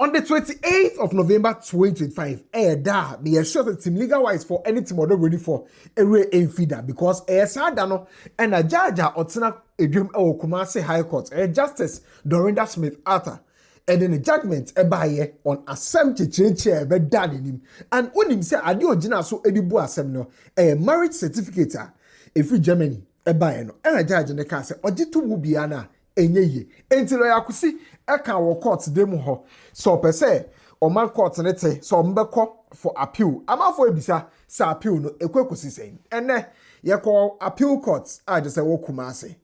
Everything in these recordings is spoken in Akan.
On the 28th of November 2025, me sure that team legal wise for any team order ready for a real feeder because sadano and a judge or tina a dream or Kumasi High Court, a Justice Dorinda Smith Arthur, and then a judgment a buyer on assembly change chair bed done in him. And when him say adio jina so edibu assembly, a marriage certificate, if we Germany, a buyer no, and a judge in the castle, or jitu wubiana. Enye until I could see a can court demo ho so per se or man court nete so mbeko for appeal ama for ebisa sa appeal no ekwekusi saying ene ye call appeal courts I just say wo Kumasi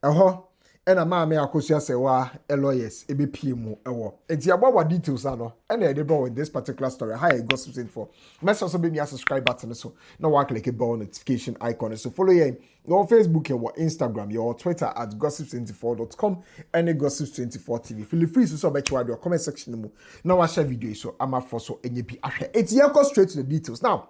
eho ena ma me Akosua Serwaa lawyers ebepie mu ewo enti agbawa details ano ena dey bro in this particular story how it gossips info mess also be me subscribe button so now wa click a bell notification icon so follow you on Facebook your Instagram your Twitter at gossips24.com and gossips24 TV feel free to submit your comment section mu now I share video so I'm for so enyebi ahwe enti go straight to the details now.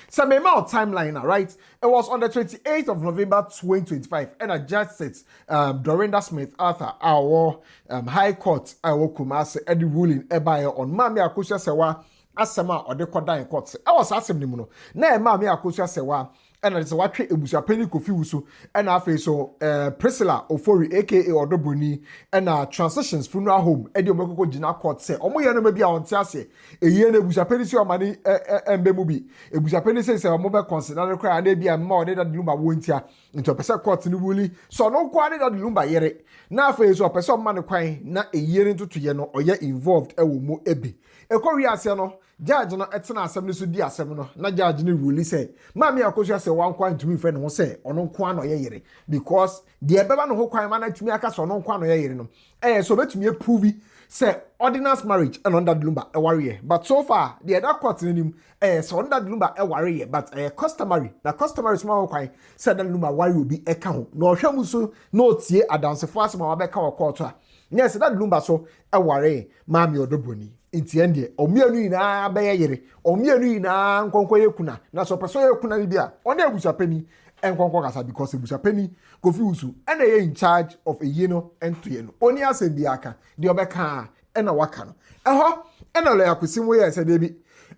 Some amount timeline, right? It was on the 28th of November 2025, and a judge said, Dorinda Smith Arthur, our High Court, our Kumasi, and the ruling on Mami Akosua Serwaa, Asama or the Kodan Court. I was asking him, no, Mami Akosua Serwaa. And it's what Ebusuapanin Kofiusu and after so Priscilla Ofori aka Odo Broni and transitions funeral home Edio Moko Jina Court say omo ye no be a on tiase e ye na Ebusuapanin si o mani embe mu bi Ebusuapanin say omo be consider no cry na bia ma ode da lumba wontia into pese court ni wuli so no kwa ne da lumba yere na after so pese o ma ne kwan na e ye ntutu ye no oye involved e wo mu ebi ekori ase no judge no etena asem so di asem no na judge ni rule say Mami Akosua Serwaa kwan tumi friend ho say ono kwan no ye yere because the beba no ho kwan ma na tumi aka so ono kwan no ye yere no so betumi prove say ordinance marriage and under the lumba e warrior but so far the other court nim so under the lumba e warrior but customary small kwan say the lumba warrior will be e ka ho no hwam so no tie adansefo asema wa be ka court a yes that lumba so e warrior Mami Odo Broni inti ende omienu ina beye yere omienu ina nkonko yekuna na so person yekuna ni bia ona Ebusuapanin enkonko kasa because Ebusuapanin Kofiusu ena ye in charge of a yeno ento yeno oni asem bia aka de obeka ena waka no eho ena lo yakosim ye se de bi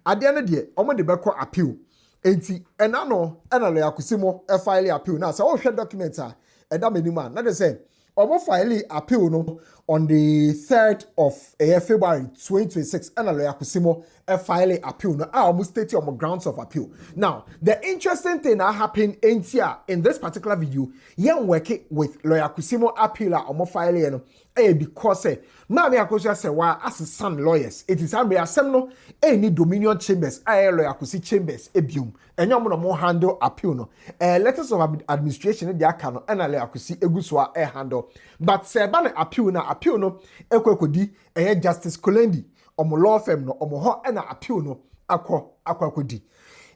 ade ne de omo de beko appeal enti ena no ena lo yakosim e file appeal na so wo hwe document a eda menima na de say omo file appeal no on the 3rd of February 2026 and lawyer Kusimo file appeal no almost state on grounds of appeal. Now the interesting thing that happened in this particular video young working with lawyer Kusimo appeal omo file no because Mami Akosua Serwaa as some lawyers it is am no any Dominion chambers lawyer Kusi chambers ebium enyo mo no handle appeal no letters of administration dey aka no and lawyer Kusi egusua handle but say ban appeal no ekwekodi Justice Kolendi omo law firm no omo ho na appeal no akwakodi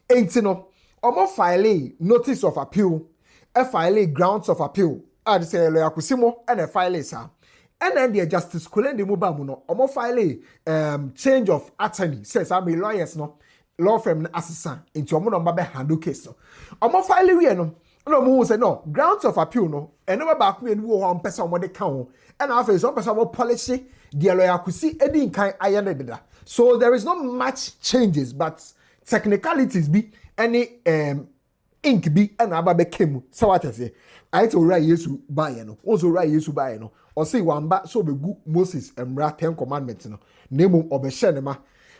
enti no omo file notice of appeal file grounds of appeal and say lawyer Kusimo and file sa and then the Justice Kolendi muba mu no omo file change of attorney says I'm a lawyers no law firm assistant into omo no be handle case no omo file we no mo say no grounds of appeal no eno ba ku enu wo ho pesa omo de ka ho and after so pesa omo polish the lawyer Kusi edi nkan ayene deda so there is not much changes but technicalities be any ink be and aba be kemu so what I say I to write Yesu buy no also write Yesu buy no or say wamba so be gu Moses emra 10 commandments no nemu obehye ne ma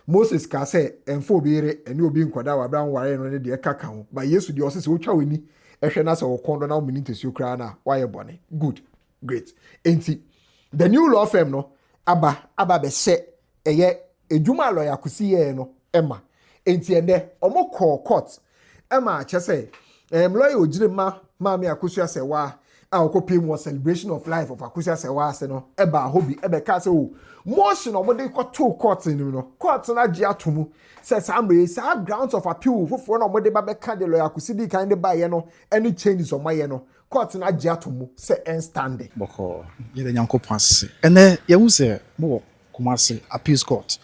Moses ka say enfo biere eni obi nkwada wa bran ware no ne de kaka ho but Yesu de o say wotwa weni ehwe na say wokondo na omini tesu kra na why bone good great enti the new law firm no aba be se eye ejuma lawyer Kusi ye no ema enti ende omo court ema che say lawyer ojire Mami Akosua Serwaa akopem was celebration of life of Akosua Serwaa se no eba hobby ebe ka se o motion omo de ko to court ni no court na gie atomu say samre say grounds of appeal foforo na omo de ba be ka de lawyer Kusi di kan de ba ye no any changes on my ye no court na gie atomu say en stand boko ye de nyankopon ase ene ye wu se mo Kumasi appeals court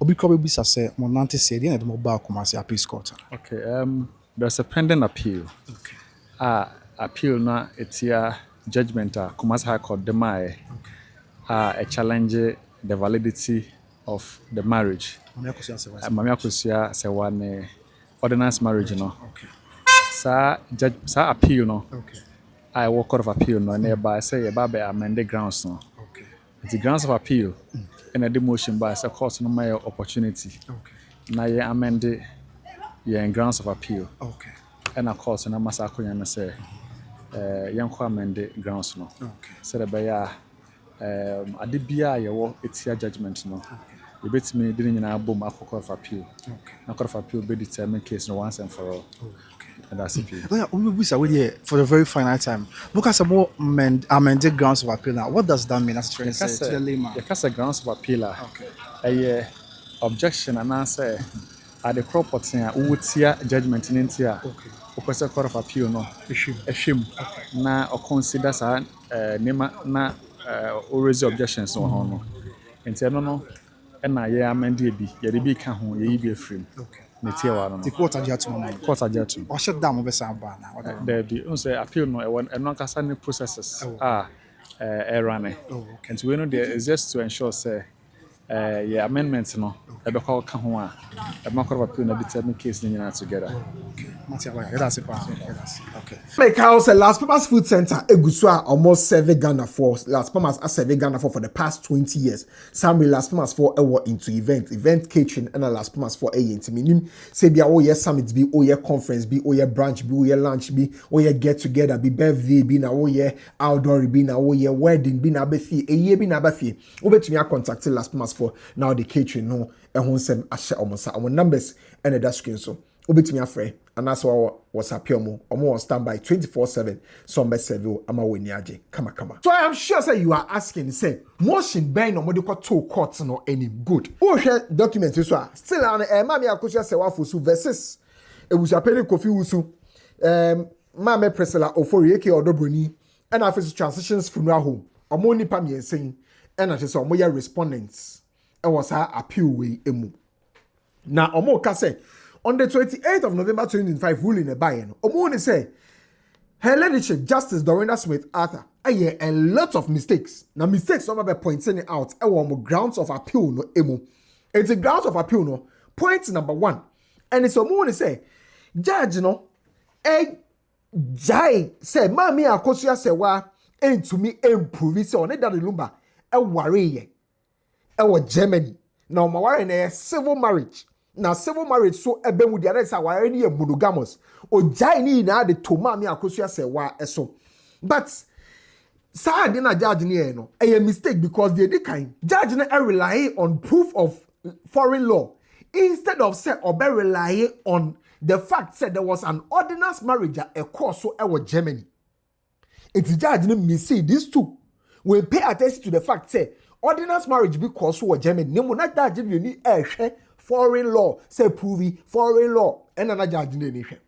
obi ko be bisa se mo nante se de na de mo ba Kumasi appeals court. Okay, there's a pending appeal. Okay. Appeal na etia judgment Kumasi High Court demae a challenge the validity of the marriage. Mami Akosua Serwaa. Mami Akosua Serwaa ne ordinance marriage no. Okay. Sa appeal no. Okay. I work Court of Appeal no nearby say you ba amend the grounds no. Okay. The grounds of appeal and the motion by say court no my opportunity. Okay. Na ye amend ye grounds of appeal. Okay. And of course na masa akonya no say yanko amend grounds no. Okay. Say the beya ade bia ye wo etia judgment no. You bet me didn't nyina bom akọ Court of Appeal. Okay. Na Court of Appeal be determine case no once and for all. Okay. And that's it. We for the very final time. Look at some more amended grounds of appeal now. What does that mean as a trainer to the layman? You can say grounds of appeal. Okay. Objection and answer at the property who would see judgment in India. Okay. Because Court of Appeal no. Eshim. Na or consider sa na raise objections no. Enti no. And I amend bi. Ye be ka ho ye be free. Okay. The court adjust to court adjust. Or shut down over Samba now. There be say appeal no and non casani processes running. And we know there is just to ensure say amendments no e be call ka ho a e ma Court of Appeal na determine case ni nyina together. Okay. That's it. Okay. Like how say Las Palmas Food Center Egusua almost 7 Ghana for Las Palmas as 7 Ghana for the past 20 years. Some Las Palmas for into event catering and Las Palmas for into minim say be oh yes summit be oh yeah conference be oh yeah branch be oh yeah lunch be oh yeah get together be birthday be na oh yeah outdoor be na oh yeah wedding be na be fie a year be na be fie obetumi contact Las Palmas for now the catering no ehun sem ahye omosa our numbers and the screen so obetumi afre and that's why was appeal mo on standby 24/7 sombe serve ama weni age kama so I am sure say you are asking say motion ben no mode to court no any good who share document so still an Mami Akosua Serwaa fosu versus Abusuapanin Kofi Wusu Mame Priscilla Oforieke Odo Broni and after transitions funeral home omo nipa miensen and I say omo ya respondents and was her appeal we emu na omo ka say on the 28th of November 2025, ruling a buy-in, Omoni say, her ladyship, Justice Dorinda Smith Arthur, a lot of mistakes. Now, mistakes over by pointing it out, grounds of appeal, no emo. It's a grounds of appeal, no. Point number 1. And it's Omoni say, Judge, no, Jai say, Mami Akosua Serwaa, and to me, improve it on it that LUMBA, worry, Germany. Now, my worry a civil marriage. Now civil marriage so ebe mu dia na wa any monogamous o jai ni na de to Mami Akosua Serwaa eso but sa de na judge ni no a mistake because they dey kind judge na rely on proof of foreign law instead of say obe rely on the fact that there was an ordinance marriage a course so Germany. It's judge me see these two will pay attention to the fact say ordinance marriage because so Germany nemo na judge ni foreign law say prove foreign law and another judge ni hwe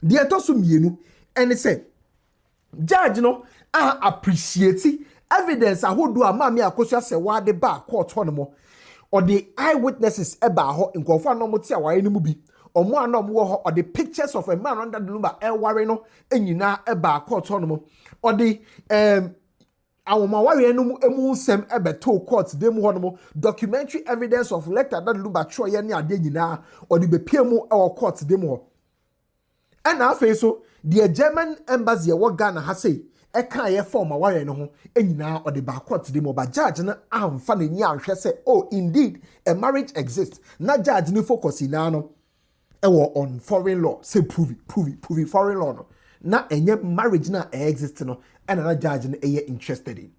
the etoso mienu and say judge no appreciate evidence ahodo a Mami Akosua Serwaa de ba court ho no mo or the eyewitnesses eba ho nkofo no mo ti aware ni mu bi omo anom wo ho or the pictures of a man under the LUMBA ware no enyina eba court ho no mo or the awoma ware no emu nsem ebeto court dem ho no documentary evidence of letter that LUMBA troye ne ade nyina or the bepiemu e court dem ho and afei so the German embassy e Ghana ha say e kan ye form ware no ho enyina or the ba court dem ba judge na amfa na ni anhwe say oh indeed a marriage exists na judge ni focus na no e on foreign law say prove foreign law no na enye marriage na exist no and another judge na interested in.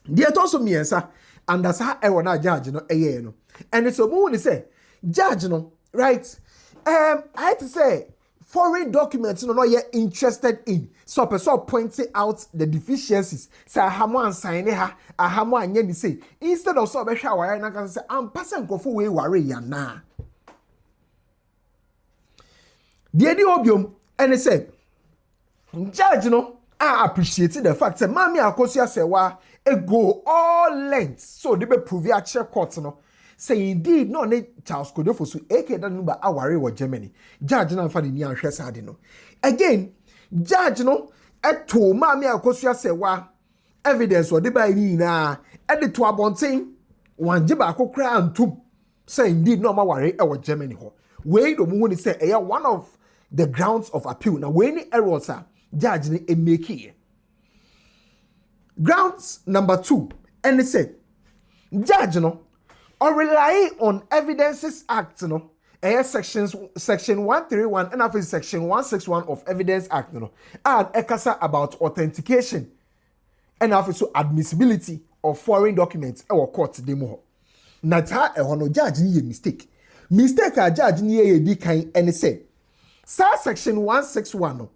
The also miensa and that's how na judge no no. And it's a moon say judge no right I had to say foreign documents no yet interested in so person pointing out the deficiencies say ahamo ansign ha ahamo anye ni say instead of so be hwa wire na kan say am person nkofo we ware ya na the di obiom and say judge no I appreciate the fact that Mami Akosua Serwaa go all lengths so they be prove a check court no say indeed no ne Charles Kodofo so aka that LUMBA aware wa Germany judge na fa ni anhwe sade no again judge no eto Mami Akosua Serwaa evidence or the by ni na e de to abonten wan gye baako kra antum say indeed no ma ware e wo Germany ho we do mu ni say e one of the grounds of appeal na we ni errors a judge ni e make here. Grounds number 2 and say judge no or rely on Evidences Act no section 131 and after section 161 of Evidence Act no and ekasa about authentication and after so admissibility of foreign documents or court demo. Na ta no judge ni mistake a judge ni ye di kan and say section 161 no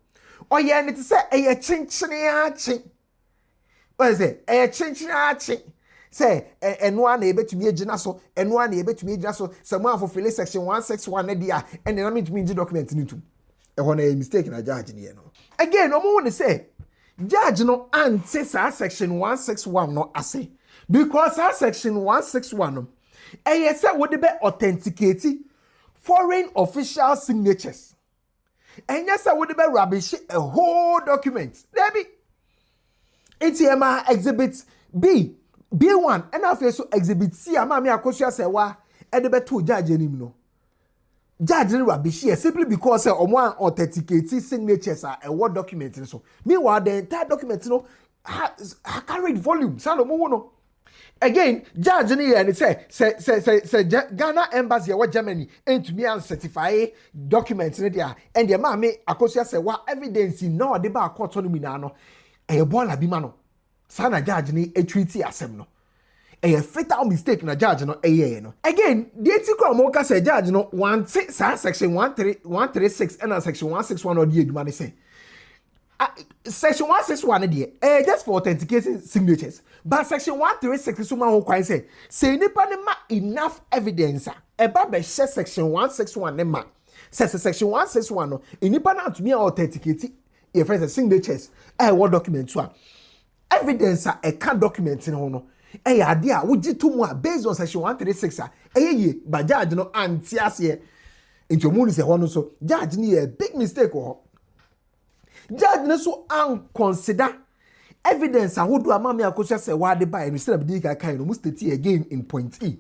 or ye need to say a chinchini what is it? A chinchini say and one able to be a genaso and one able to be a genaso someone for fill section 161 and then I mean to me document into a mistake in a judge in no. Again, no more to say judge no anti section 161 no assay because our section 161 no say would be authenticated foreign official signatures and yes I would be rubbish a whole document there be ATM exhibit B1 and after so exhibit C amami Akosua Serwaa e de beto judge anim no judge ni rubbish here simply because omo authenticated signatures are a word document so meanwhile the entire document no carried volume so no again judge ni and say Ghana embassy wa Germany and to me and certify documents ni there and the mami Akosua Serwaa evidence no de ba court no mi na no e bola bi ma no sana judge ni treaty asem no a fatal mistake na judge no no again the ethical moka say judge no one section 136 and section 161 or the adwuma say section 161 there just for authenticating signatures but section 136 so man ho kwan say nipa ne ma enough evidence e ba be share section 161 ne ma section 161 no nipa na to me authenticate e first signatures what document so evidence a can document in no idea would you to based on section 136 ye but judge no anti into moon is a one so judge ni a big mistake or judge no so consider evidence a would do amami Akosua Serwaa de by instead of the kind of must again in point E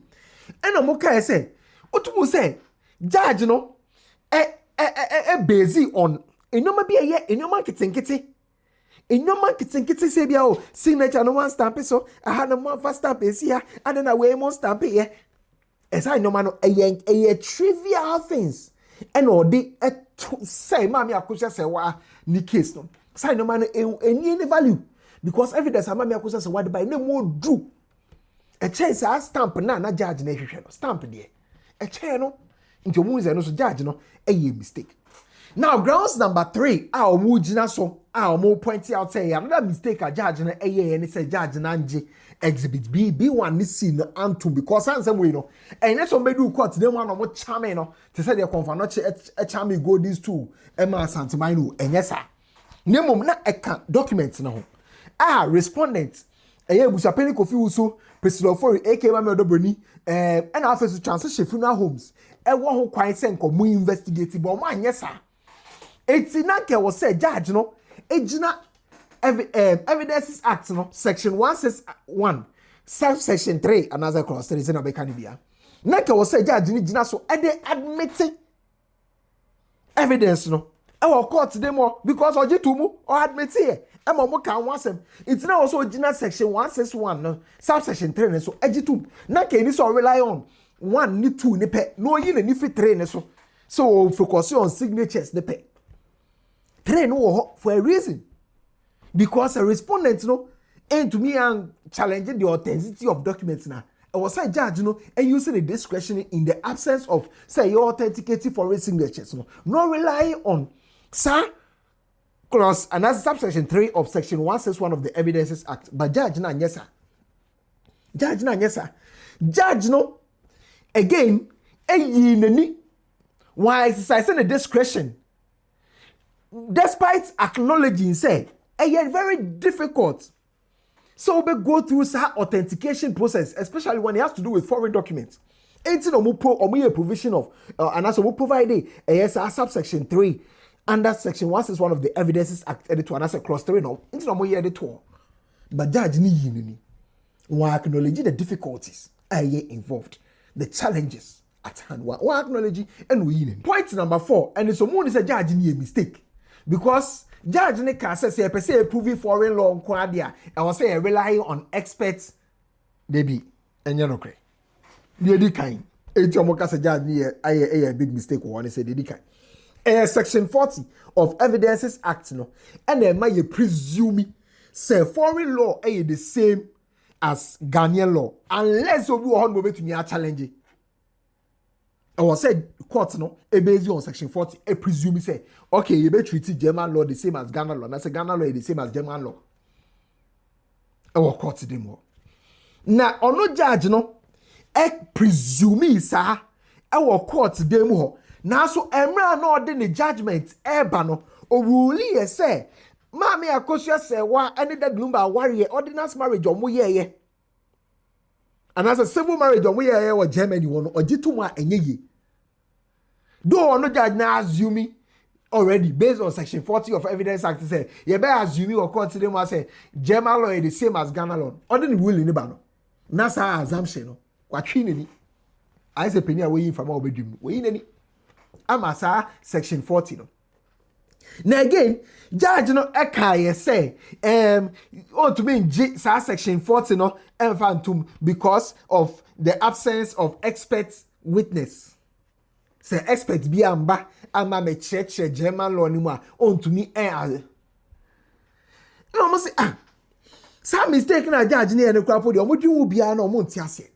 and no more say what to say judge no based on no be a year in your marketing kitty. In your marketing kitty say be oh signature no one stamp so I had no one first stamp is here and then I way more stamp here. As I know man a trivial things and all the say mami Akosua Serwaa ni case no. Say no man any value because evidence mami Akosua Serwaa by no more do. A chance I stamp na judge na hwehwe no stamp there. A chair no into moons no so judge no a mistake. Now grounds number 3 our mujina so our more pointing out say another mistake a judge na and say judge na nje exhibit B1 ni see no antum because ansem we no and let somebody do court dem one no chame no to say the confirm no chame go these two e ma santimai no enyesa nemom na eka document na ho respondent Abusuapanin Kofi Uso Procedural aka Odo Broni and after to transition funeral homes wo ho kwan say nkomo investigate but mo anyesa it's not ke was say judge no ejina Evidences Act no section 161 subsection 3 another clause 3 na be kan bia na ke was say judge ni jina so e dey admit evidence no e wo court dem because oji tumu or admit here e mo kan wasem it's now also jina section 161 no subsection 3 so eji tum na ke ni so rely on 1 ni 2 ni pe no yi na ni fi 3 ni so focus on signatures ni pe 3 no for a reason because a respondent no and to me and challenging the authenticity of documents now I was a judge no and using a discretion in the absence of say your authenticating foreign signatures no rely on sir clause and that's subsection 3 of section 161 of the Evidences Act but judge na yes sir judge no again nani why exercising the discretion despite acknowledging say very difficult so we go through some authentication process especially when it has to do with foreign documents it's no more provision of and also we provide a subsection 3 under section 161 of the Evidences Act editor and as a clause 3 no it's no more editor but judge ni why acknowledge the difficulties involved, the challenges at hand. One acknowledge and we in. Point number 4, and it's someone is a judge in a mistake because judge ne can say per se proving foreign law kwadia and was say rely on experts maybe and you know okay. The kind. It's almost a judge near a big mistake one say the kind. Section 40 of Evidences Act no and then may presume say foreign law the same as Ghanaian law unless you want to be challenge. I was said court no based on section 40 I presume say okay you be treat German law the same as Ghana law. I say Ghana law is the same as German law. I will court them more. Now on no judge no I presume sir I will court them more. Now so emra no the judgment eba no o rule say Mami Akosua Serwaa any that LUMBA warrior ordinance marriage omo ye. And as a civil marriage omo ye or Germany one or jituma enye. Though no judge na assume already based on section 40 of Evidence Act say you better assume or court them say German law is the same as Ghana law. Ordinary rule in no. Na sa assumption no. Kwatwi ni. I say penny away from obedum. We ni. Amasa section 40 no. Now again, judge no eka say to me section 40 no emphantum because of the absence of expert witness. Say expert bi amba ama me check German law ni mu on to me no mo say some mistake na judge ni ene kwa podi omudi wu bia na omonti ase.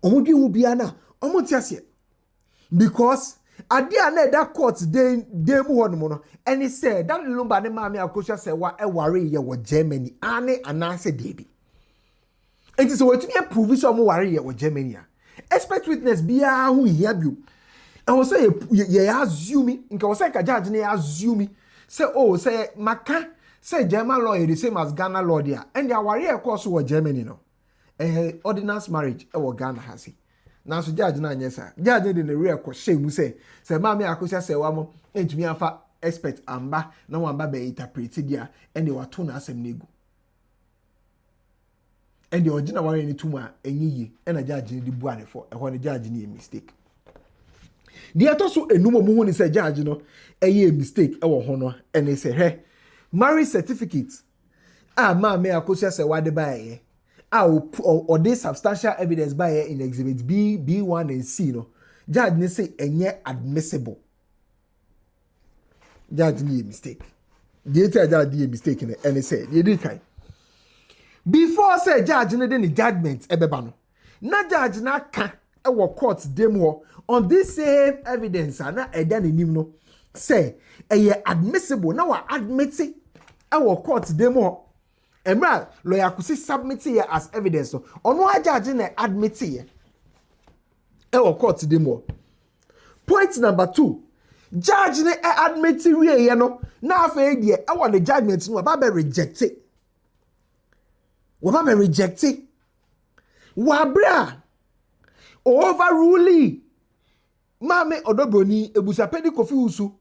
Omudi wu bia na omonti ase. Because adia na that court dem mu hono no and he said that LUMBA ne Mami Akosua Serwaa e ware ye wo Germany ane anase debi. It is what me prove so mo ware ye wo Germany a expert witness bia hu hia bio. And we say ye assume nka we say ka judge ne assume say oh say maka say German law is the same as Ghana law there and they ware ye course wo Germany no ordinance marriage e wo Ghana ha si. Now so judge na nyesa judge dey the real question mu say Mami Akosua Serwaa mo entumi afa expert amba na wamba be interpret dia and they were to na asem negu and the original one ni tuma enyiyi and a judge di buane for e ho ne judge ni mistake the atoso enumo mu hu ni say judge no eye mistake e wo ho no and he say hey marriage certificate Mami Akosua Serwaa de bae or this substantial evidence by in exhibit B, B1 and C no. Judge ne say enye admissible. Judge ni mistake. The judge did a mistake in it and he said, you did kind. Before say judge ne the judgment ebeba no. Na judge na ka e wo court demo on this same evidence na eda nim no say eye admissible na wa admit e wo court demo. Emra lawyer kusi submit here as evidence so ono judge na admit here e wo court demo. Point number 2, judge ne admit we ye no na afa die e wo the judgment no ba reject it. Wa ba reject it. Wa bra overruling Mami Odo Broni Abusuapanin kofi usu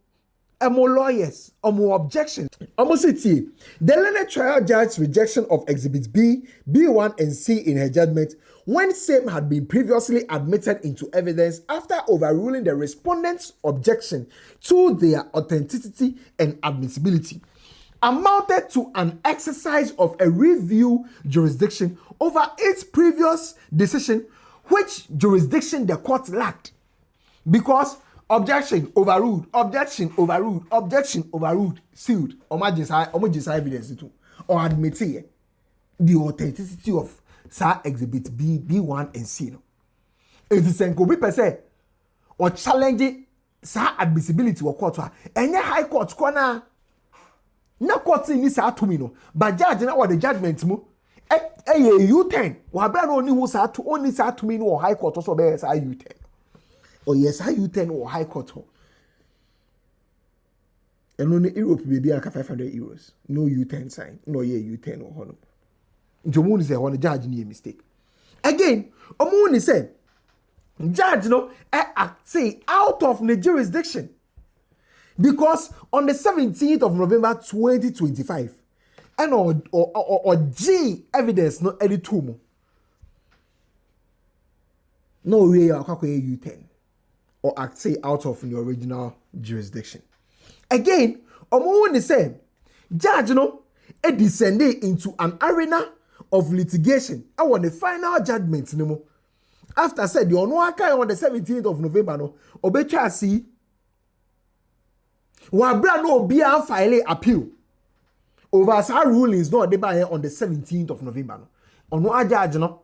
emo lawyers omo objection omo city the learned trial judge's rejection of exhibits B, B1 and C in her judgment when same had been previously admitted into evidence after overruling the respondent's objection to their authenticity and admissibility amounted to an exercise of a review jurisdiction over its previous decision, which jurisdiction the court lacked because objection overruled, objection overruled, objection overruled, sealed. Omajisa evidence too, or admit the authenticity of sa exhibit B, B1 and C. No, it is an kobi per se or challenge sa admissibility or court. Any high court corner. Na court ni sa to me no, but judge na what the judgment mo. U10. Wa bra no only who sa to only sa to me no high court also be sa U10. Oh yes, U10 or high court. And only Europe be aka 500 euros. No U10 sign. No U10 or hono. Njomu say one judge ni mistake. Again, omo say judge no say out of the jurisdiction. Because on the 17th of November 2025, and or G evidence no any two mo. no way you U10 or act say out of your original jurisdiction. Again, omo the same judge no it descended into an arena of litigation. I want the final judgment no more. After said the ono aka on the 17th of November no obecha see wa bra no obi an file appeal over our rulings no dey by on the 17th of November no ono judge no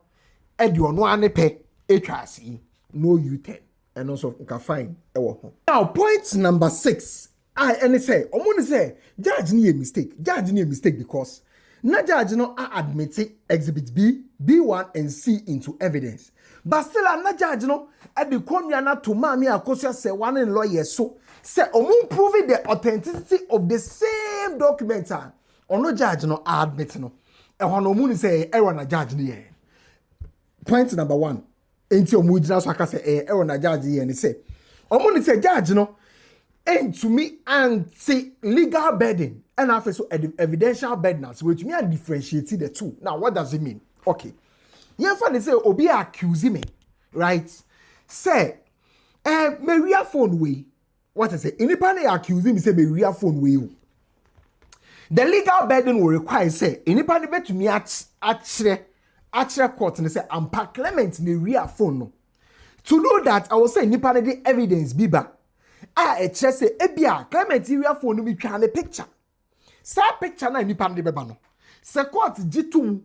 e di ono ane pe etwa see no U10 and also can fine e wo ho. Now point number 6 I say omo say judge ni a mistake because na judge no admit exhibit B, B1 and C into evidence. But still na judge no at the corner na to Mami Akosua Serwaa and lawyer so say omo proving the authenticity of the same document or no judge no admit no. E ho no mu say error na judge ni e. Point number 1. Enti omo jina so aka say error na judge ye ni say omo say judge no and to me anti legal burden and after so evidential burden so which me and differentiate the two. Now what does it mean? Okay. You find say obi accuse me, right? Say me real phone way. What I say? Anybody accuse me say me real phone way. The legal burden will require say anybody bet to me actually court and say I'm Clement the real phone no. To do that I will say anybody the evidence be back. Just say ebia Clement real phone no be twa the picture. Sa picture na nipa de beba no. Se court gitum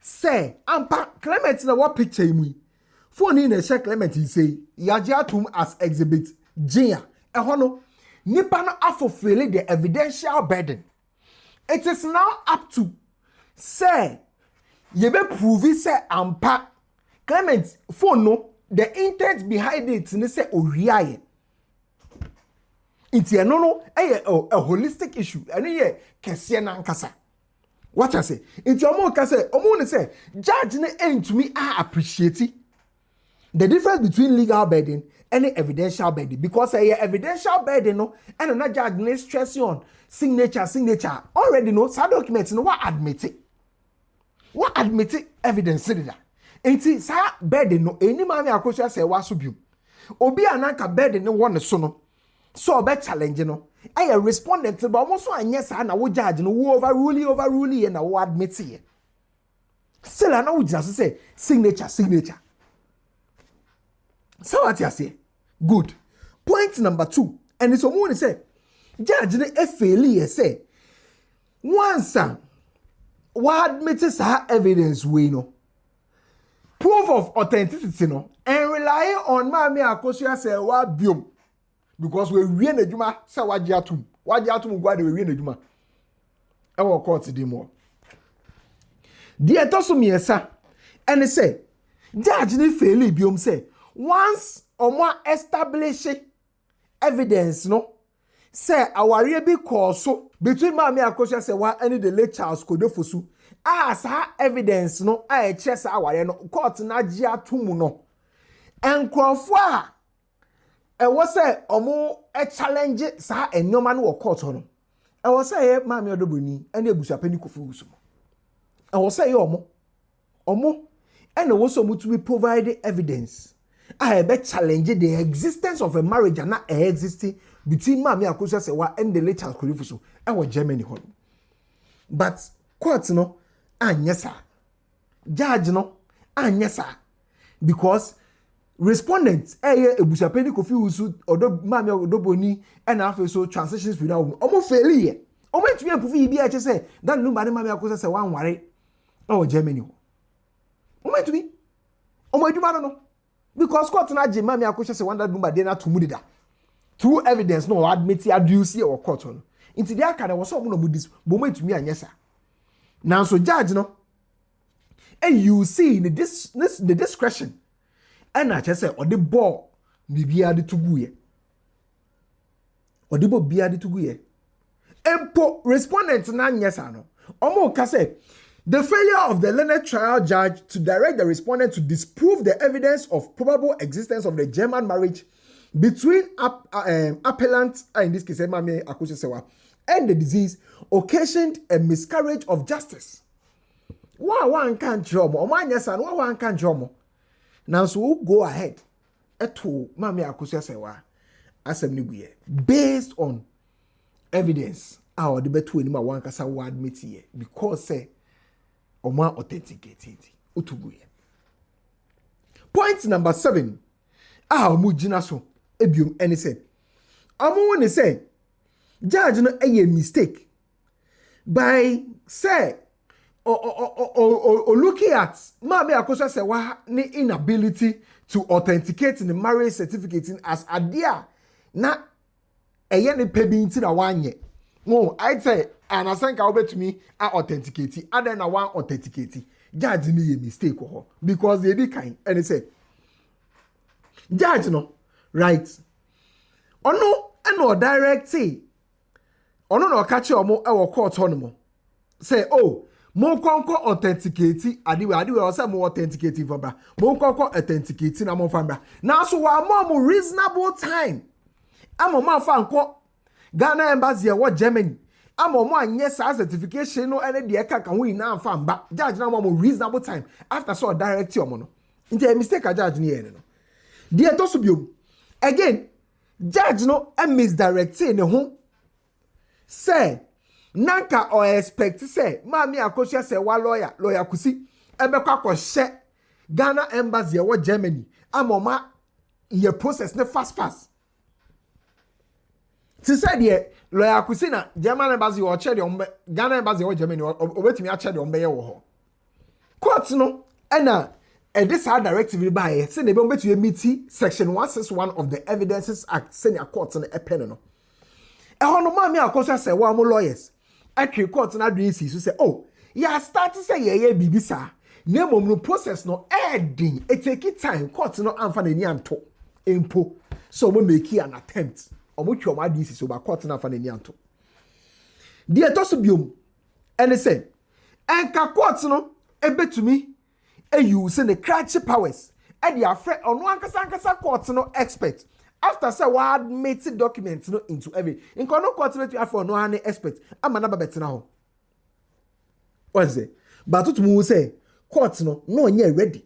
say ampa Clement na what picture mu. Phone in na share Clement say yaje atum as exhibit G. Ho no nipa no afofele the evidential burden. It is now up to say ye be prove say ampa Clement phone no the intent behind it ne say oriaye. It's a a holistic issue. And ye kese na nkasa. What I say? It's omo say judge ne aim to me appreciate the difference between legal burden and evidential burden because evidential burden no and na judge ne stress on signature already know sa document no what admit it. What admit it evidence that. Enti sa burden no eni Mami Akosua Serwaa so biom. Obi ananka burden no won so no. So be challenge no I respondent but almost so anya sa na wo judge no wo overrule na wo admit ye still na wo just say signature so what you say good. Point number 2 and it's someone say judge no e fail ye say once wo admit sa evidence we no proof of authenticity no and rely on Mami Akosua Serwaa biom. Because we read the Juma, say wajiatum gwa de we read the Juma. I will court the more. Dear Tosu Miesa, and they say, Judge ni fairly biom say, once or more establish evidence, no, say our be cause so between Mami Akosua Serwaa and the late Charles Kodefosu, as her evidence, no, I chess our no court na jiatum no, and Crawford. I was say omo a challenge sa enyoma no court no. I was say Mami Odo Broni and Abusuapanin kofusu. I was say omo and also to be provide evidence. I be challenge the existence of a marriage and not existing between Mami Akosua Serwaa and the late Charles Kodefosu. I was Germany hall. But court no anyesa. Judge no anyesa because respondents Abusuapanin kofusu Odo Mami Odo Broni and after so transitions for now omo failure omo ntumi ampufu yi bia say that LUMBA Mami Akosua Serwaa nware o Germany ho omo ntumi omo aduma no because court na je Mami Akosua Serwaa that LUMBA dey na to mudida through evidence no admit adduce or court no into dia ka na wo so omo no mudis bo mo ntumi anyesa now so judge no and you see the discretion and I just say or the ball bibia de tuguye or the ball bia de tuguye empo respondent na nyesa no omo ka say the failure of the learned trial judge to direct the respondent to disprove the evidence of probable existence of the German marriage between appellant in this case Mami Akosua Serwaa and the disease occasioned a miscarriage of justice. One can't jomo o man nyesa no one can't jomo. Now so we'll go ahead eto Mami Akosua Serwaa asem ni guye based on evidence our the betu anima wan kasa wa admit here because say oma authenticated utuguye. Point number 7 omu gina so ebium ene say omu woni say judge no a mistake by say or looking at Mami Akosua Serwaa ni inability to authenticate the marriage certificate as adia na eye ne pebi nti na wanye. No, I say and I think I'll bet to me authenticate other na one authenticate. Judge ni a mistake because they did kind and they say judge no right ono direct say ono no catch omo e court hono say oh mo konko authenticate adiwe o say mo authenticate for bra mo konko authenticate na mo fa bra na so wa mo reasonable time amo ma fa nko Ghana embassy e wo Germany amo mo anye sa certification no ene de eka kan ho ina fa mba judge na mo reasonable time after so direct omo no nti a mistake a judge ni ene no de to so biom again judge no e misdirect ne ho say nanka or expect say Mami Akosua Serwaa lawyer kusi ebekwa kwhye Ghana embassy e wo Germany amoma ye process ne fast ti said ye lawyer kusi na German embassy o che de Ghana embassy wo Germany obetimi a che de ombe ye wo ho court no na this our directive by say they be betu meet section 161 of the Evidences Act senior court no pen no e ho no Mami Akosua Serwaa mo lawyers atwe court na do isi so say oh ya start say ye bibisa na mom no process no edin it take time court no amfa na ni anto empo so mo make an attempt omo twa ma do isi so ba court na amfa na ni anto die to so biom ene say enka court no ebetumi use the crutch powers e dia afre ono ankasa court no expert after say we admit documents no into every in no court let you after no an expert amana ba betina ho what is it but to mu say court no onye ready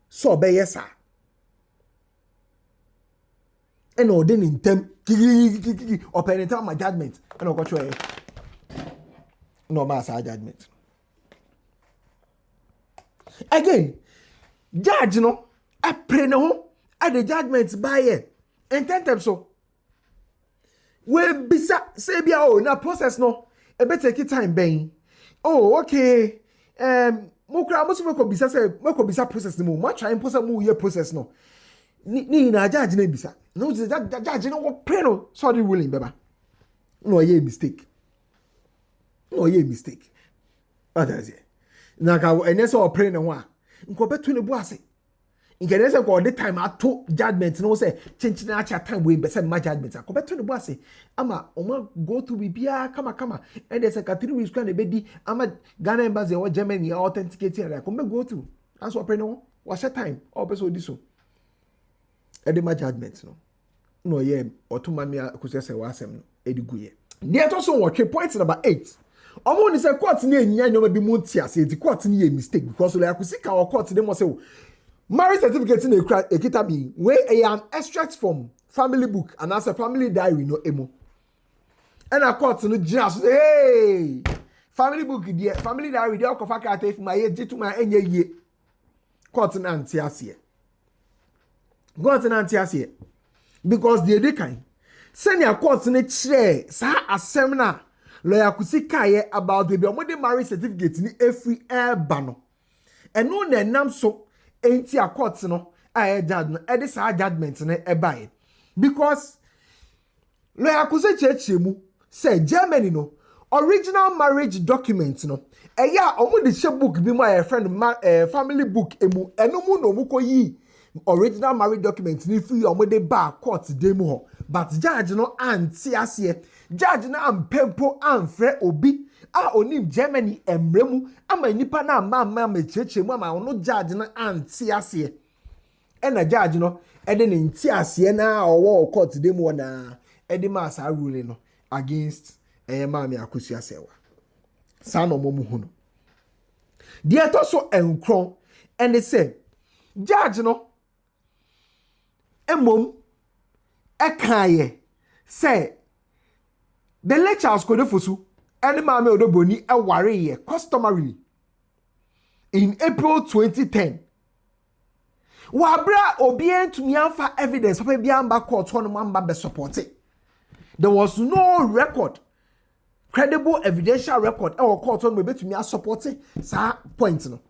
so be yes sir and order in term open time my judgment and o go try no mass judgment again judge no a pray no at the judgment by here and ten so we bisa say bia oh na process no e be take time ben oh okay mo kra mo so ko bisa say mo ko bisa process no mo try process mo ye process no ni na judge na bisa no judge no wo pray no sorry willing beba no ye mistake others na ka ene so pray no a nko betu ne bu ase nke say ko the time ato judgment no say chinchina acha time we be say ma judgment ko betu ne bu ase ama oma go to bibia kama and the secretary we scan be di ama Ghana embassy or Germany authenticating like ko me go to that's what pray no was a time or person di so e de ma judgment no ye Mami Akosua Serwaa asem no e di guye dey to so what point number 8 omo ni say court ni enya nyoma bi mu ntiase di court ni a mistake because like akusika or court dey mo say marriage certificate na ekita bi we an extract from family book and as a family diary no emo and a court no just hey family book there family diary dey okofa ka if my ye to my enye ye court na ntiase because the kind senior court ni kire sa asem na lawyer kusika ye about the omode marriage certificate ni every airba no eno na nam so enti a court no a judge no e dey sa judgment no e buy because lawyer kusika mu say Germany no original marriage document no eya omode she book bi mo a friend family book emu eno mu no mu ko yi original marriage document ni free omode ba court dey mu ho but judge no anti ase judge na ampempo amfre obi a onim Germany emremu ama nipa na ama mecheche mu ama ono judge na anti ase e na judge no e de nti ase na owo court dey mu na e de ma sa ruling no against Mami Akosua Serwaa sa no mo mu hu no de to so enkron and they say judge no emom ekaye say the lectures Akosua Serwaa and Mame Odo Broni Abusuapanin customarily in April 2010. Wabra obien to mianfa evidence papa biamba court one mamba be supported. There was no record, credible evidential record our court on be to me supported sa point no.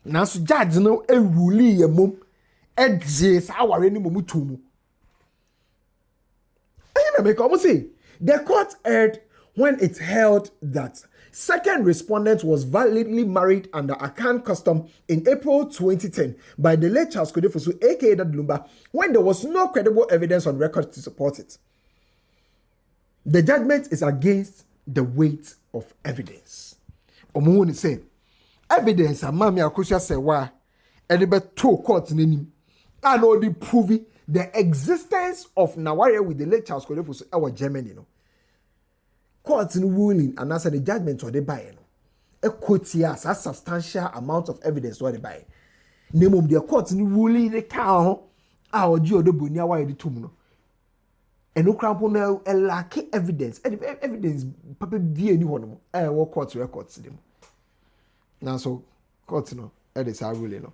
Now so judge no e rule ye mom e je sa ware ni mom tumu. And make almost say the court erred when it held that second respondent was validly married under Akan custom in April 2010 by the late Charles Kodefosu, aka LUMBA, when there was no credible evidence on record to support it. The judgment is against the weight of evidence. Omo say evidence amami Akosua Serwaa edebe to court name and only proving the existence of Naware with the late Charles Kodefosu our Germany no. Court ruling and answer the judgment or the buy no. A court yes a substantial amount of evidence or the buy. Name of the court ruling the cow our Odo Broni Abusuapanin the no. And no crampo no lack evidence. Evidence papa be any one what court records them. Now so court no it is our ruling no.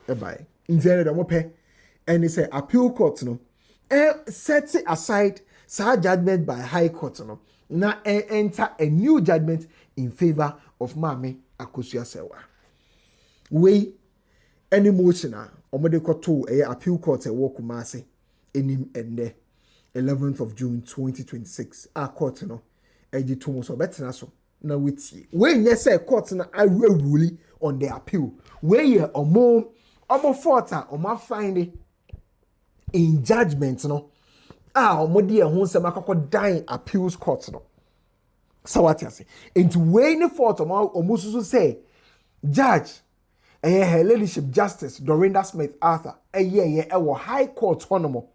E buy. In the end of pay and they say appeal court no. Set aside sa judgment by high court no. Now enter a new judgment in favor of Mame Akosua Serwaa. We any motion omode koto appeal court walk Kumasi enim ende 11th of June 2026 a court no eji to so betina so na wetie we nye say court na rule on the appeal we ye omo fort omo find in judgment no omode ehun nsem akoko dan appeals court no so what you say into we ni fort omo so say judge her ladyship justice Dorinda Smith Arthur ewo high court honomo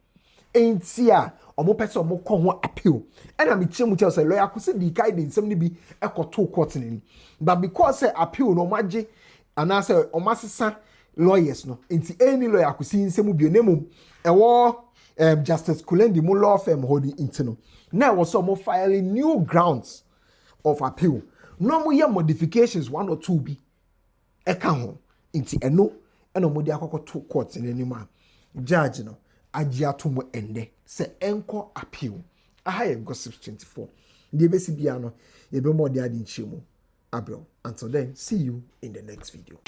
entia omo person omo ko ho appeal and am chemu tell say lawyer ko say di kai dey nsem ni bi ekoto court ni but because say appeal no magye and I say omasesa lawyers no enti any lawyer ko si nsem bi onemum ewo Justice Kulendi mo law firm holding intino now was some filing new grounds of appeal no mo ye modifications one or two bi eka ho inti eno mo di akoko to court in anima judge no agya to mo ende se enko appeal aha ye gossip 24 the besi bia no ye be mo di adi nchemu abro until then see you in the next video.